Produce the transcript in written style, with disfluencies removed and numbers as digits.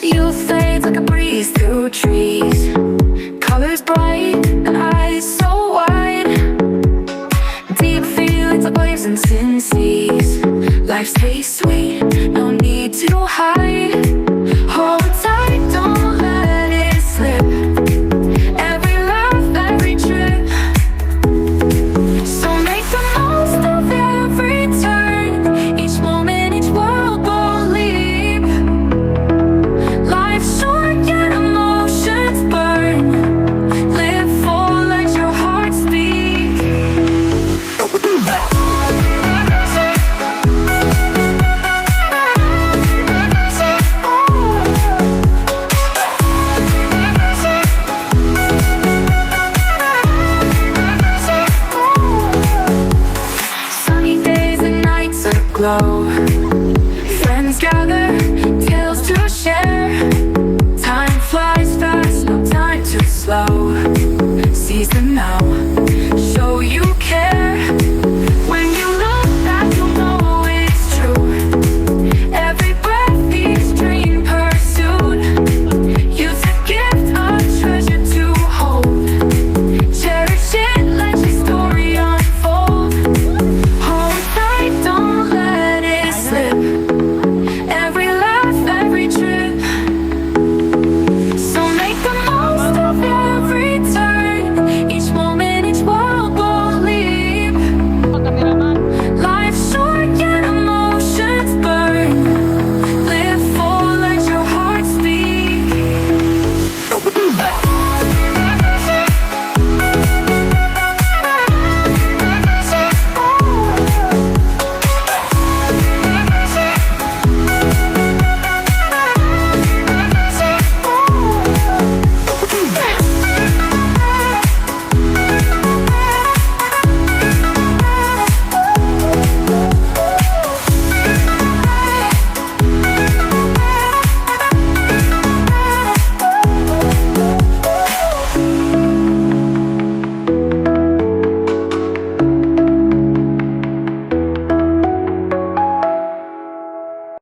You fade like a breeze through trees, colors bright and eyes so wide. Deep feelings like waves and sin seas. Life stays sweet, no need to hide. Hold tight, don't let it slip. Every laugh, every trip. So make the most of every turn. Each moment, each world will leap. Life's short, yet emotions burn. Live full, let your heart speak. Sunny days and nights aglow. Friends gather, tales to share. Time flies fast, no time to slow. Seize them now.